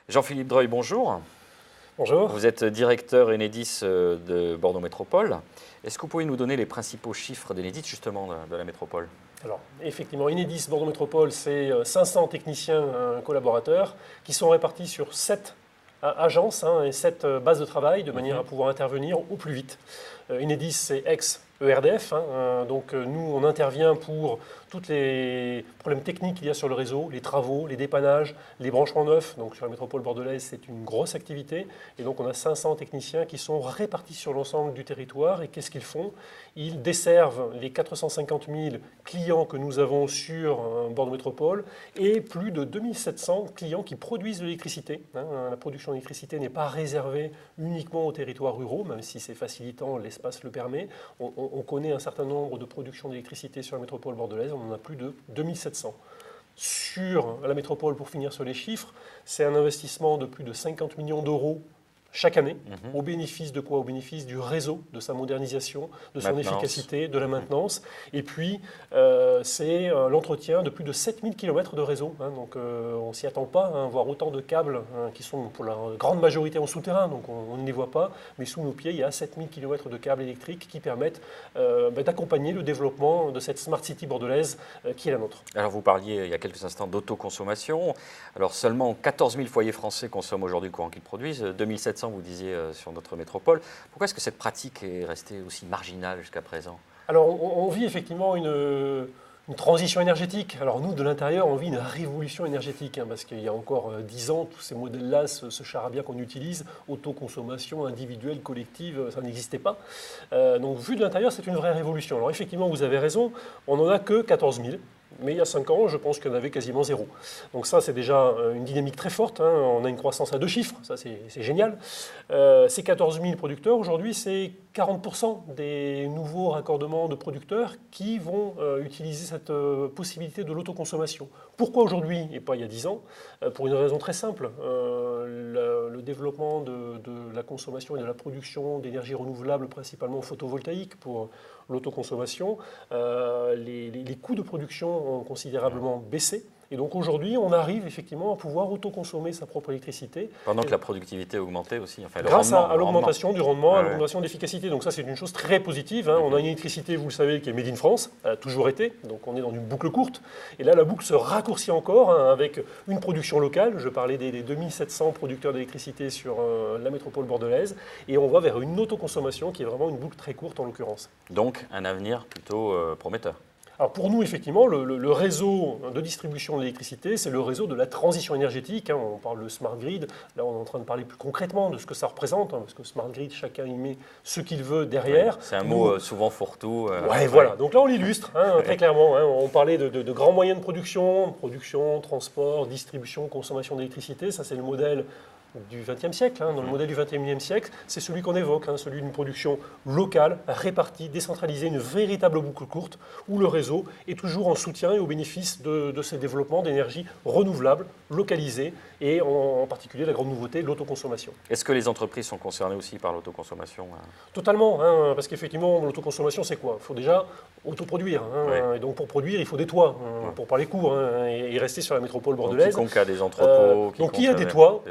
Jean-Philippe Dreuil, bonjour. Bonjour. Vous êtes directeur Enedis de Bordeaux Métropole. Est-ce que vous pouvez nous donner les principaux chiffres d'Enedis, justement, de la métropole? Alors, effectivement, Enedis Bordeaux Métropole, c'est 500 techniciens collaborateurs qui sont répartis sur 7 agences et 7 bases de travail de manière à pouvoir intervenir au plus vite. Enedis, c'est ex-ERDF, donc nous, on intervient pour tous les problèmes techniques qu'il y a sur le réseau, les travaux, les dépannages, les branchements neufs. Donc sur la métropole bordelaise, c'est une grosse activité. Et donc on a 500 techniciens qui sont répartis sur l'ensemble du territoire. Et qu'est-ce qu'ils font? Ils desservent les 450 000 clients que nous avons sur Bordeaux Métropole et plus de 2700 clients qui produisent de l'électricité. La production d'électricité n'est pas réservée uniquement aux territoires ruraux, même si c'est facilitant, l'espace le permet. On connaît un certain nombre de productions d'électricité sur la métropole bordelaise. On en a plus de 2700. Sur la métropole, pour finir sur les chiffres, c'est un investissement de plus de 50 millions d'euros chaque année, au bénéfice de quoi? Au bénéfice du réseau, de sa modernisation, de son efficacité, de la maintenance. Et puis, c'est l'entretien de plus de 7000 km de réseau. Donc, on ne s'y attend pas, voir autant de câbles qui sont pour la grande majorité en souterrain, donc on ne les voit pas. Mais sous nos pieds, il y a 7000 km de câbles électriques qui permettent d'accompagner le développement de cette Smart City bordelaise qui est la nôtre. Alors, vous parliez il y a quelques instants d'autoconsommation. Alors, seulement 14 000 foyers français consomment aujourd'hui le courant qu'ils produisent, 2700 vous disiez sur notre métropole. Pourquoi est-ce que cette pratique est restée aussi marginale jusqu'à présent? Alors, on vit effectivement une transition énergétique. Alors nous, de l'intérieur, on vit une révolution énergétique, parce qu'il y a encore 10 ans, tous ces modèles-là, ce charabia qu'on utilise, autoconsommation individuelle, collective, ça n'existait pas. Donc vu de l'intérieur, c'est une vraie révolution. Alors effectivement, vous avez raison, on n'en a que 14 000. Mais il y a 5 ans, je pense qu'il y en avait quasiment zéro. Donc ça, c'est déjà une dynamique très forte. On a une croissance à 2 chiffres, ça c'est génial. Ces 14 000 producteurs, aujourd'hui, c'est 40% des nouveaux raccordements de producteurs qui vont utiliser cette possibilité de l'autoconsommation. Pourquoi aujourd'hui et pas il y a 10 ans? Pour une raison très simple. Le développement de la consommation et de la production d'énergie renouvelable, principalement photovoltaïque pour l'autoconsommation, les coûts de production ont considérablement baissé. Et donc aujourd'hui, on arrive effectivement à pouvoir autoconsommer sa propre électricité. Pendant que la productivité augmentait aussi. Enfin, grâce à l'augmentation du rendement, à l'augmentation de l'efficacité. Donc ça, c'est une chose très positive. On a une électricité, vous le savez, qui est made in France, elle a toujours été. Donc on est dans une boucle courte. Et là, la boucle se raccourcit encore avec une production locale. Je parlais des 2700 producteurs d'électricité sur la métropole bordelaise. Et on va vers une autoconsommation qui est vraiment une boucle très courte en l'occurrence. Donc un avenir plutôt prometteur. Alors pour nous, effectivement, le réseau de distribution de l'électricité, c'est le réseau de la transition énergétique. On parle de smart grid. Là, on est en train de parler plus concrètement de ce que ça représente, parce que smart grid, chacun y met ce qu'il veut derrière. C'est un mot souvent fourre-tout. Voilà. Donc là, on l'illustre très clairement. On parlait de grands moyens de production, transport, distribution, consommation d'électricité. Ça, c'est le modèle du XXe siècle. Dans le modèle du XXIe siècle, c'est celui qu'on évoque, celui d'une production locale, répartie, décentralisée, une véritable boucle courte, où le réseau est toujours en soutien et au bénéfice de ces développements d'énergie renouvelable, localisée, et en particulier la grande nouveauté, l'autoconsommation. Est-ce que les entreprises sont concernées aussi par l'autoconsommation? Totalement, parce qu'effectivement, l'autoconsommation, c'est quoi? Il faut déjà autoproduire. Et donc pour produire, il faut des toits, pour parler court, et rester sur la métropole bordelaise. Donc quiconque a des entrepôts. Donc qui a des toits,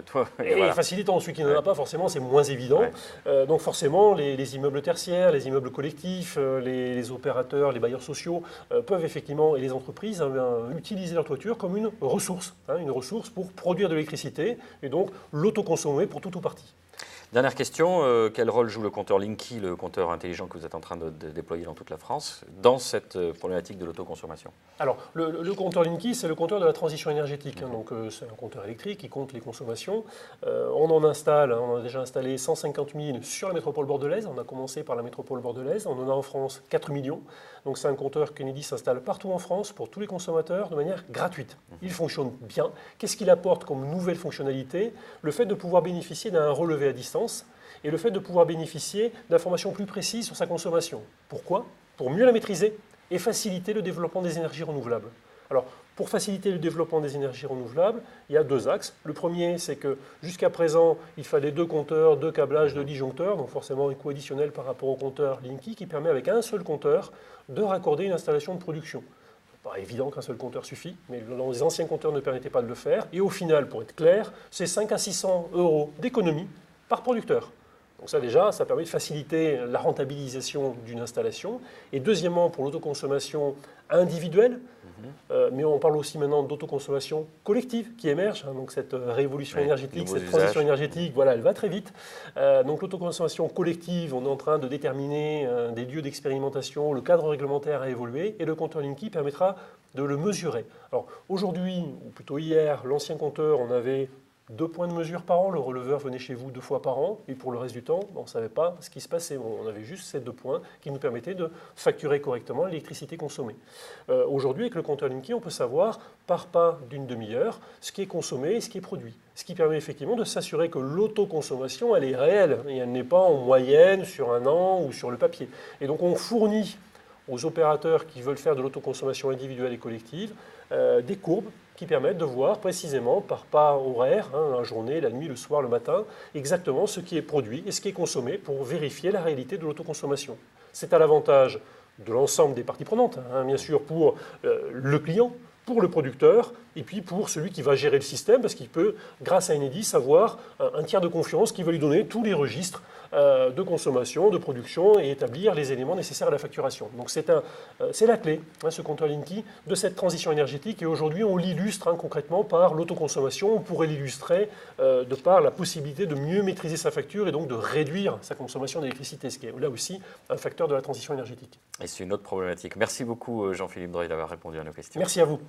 et voilà. facilitant, celui qui n'en a pas, forcément, c'est moins évident. Donc forcément, les immeubles tertiaires, les immeubles collectifs, les opérateurs, les bailleurs sociaux peuvent effectivement, et les entreprises, utiliser leur toiture comme une ressource pour produire de l'électricité, et donc l'autoconsommer pour tout ou partie. Dernière question, quel rôle joue le compteur Linky, le compteur intelligent que vous êtes en train de déployer dans toute la France, dans cette problématique de l'autoconsommation? Alors, le compteur Linky, c'est le compteur de la transition énergétique. Donc, c'est un compteur électrique qui compte les consommations. On a déjà installé 150 000 sur la métropole bordelaise. On a commencé par la métropole bordelaise. On en a en France 4 millions. Donc, c'est un compteur qu'Enedis s'installe partout en France pour tous les consommateurs de manière gratuite. Il fonctionne bien. Qu'est-ce qu'il apporte comme nouvelle fonctionnalité? Le fait de pouvoir bénéficier d'un relevé à distance et le fait de pouvoir bénéficier d'informations plus précises sur sa consommation. Pourquoi? Pour mieux la maîtriser et faciliter le développement des énergies renouvelables. Alors, pour faciliter le développement des énergies renouvelables, il y a 2 axes. Le premier, c'est que jusqu'à présent, il fallait 2 compteurs, 2 câblages, 2 disjoncteurs, donc forcément un coût additionnel par rapport au compteur Linky qui permet avec un seul compteur de raccorder une installation de production. Pas évident qu'un seul compteur suffit, mais les anciens compteurs ne permettaient pas de le faire. Et au final, pour être clair, c'est 5 à 600 euros d'économie par producteur. Donc ça déjà, ça permet de faciliter la rentabilisation d'une installation. Et deuxièmement, pour l'autoconsommation individuelle, mais on parle aussi maintenant d'autoconsommation collective qui émerge. Donc cette révolution énergétique, cette transition énergétique, voilà, elle va très vite. Donc l'autoconsommation collective, on est en train de déterminer des lieux d'expérimentation, le cadre réglementaire a évolué et le compteur Linky permettra de le mesurer. Alors aujourd'hui, ou plutôt hier, l'ancien compteur, on avait 2 points de mesure par an, le releveur venait chez vous 2 fois par an, et pour le reste du temps, on ne savait pas ce qui se passait. On avait juste ces 2 points qui nous permettaient de facturer correctement l'électricité consommée. Aujourd'hui, avec le compteur Linky, on peut savoir par pas d'une demi-heure ce qui est consommé et ce qui est produit. Ce qui permet effectivement de s'assurer que l'autoconsommation, elle est réelle, et elle n'est pas en moyenne sur un an ou sur le papier. Et donc on fournit aux opérateurs qui veulent faire de l'autoconsommation individuelle et collective des courbes qui permettent de voir précisément par pas horaire, la journée, la nuit, le soir, le matin, exactement ce qui est produit et ce qui est consommé pour vérifier la réalité de l'autoconsommation. C'est à l'avantage de l'ensemble des parties prenantes, bien sûr pour le client, pour le producteur et puis pour celui qui va gérer le système parce qu'il peut, grâce à Enedis, avoir un tiers de confiance qui va lui donner tous les registres de consommation, de production et établir les éléments nécessaires à la facturation. Donc c'est la clé, ce compteur Linky, de cette transition énergétique et aujourd'hui on l'illustre concrètement par l'autoconsommation. On pourrait l'illustrer de par la possibilité de mieux maîtriser sa facture et donc de réduire sa consommation d'électricité, ce qui est là aussi un facteur de la transition énergétique. Et c'est une autre problématique. Merci beaucoup Jean-Philippe Dreuil d'avoir répondu à nos questions. Merci à vous.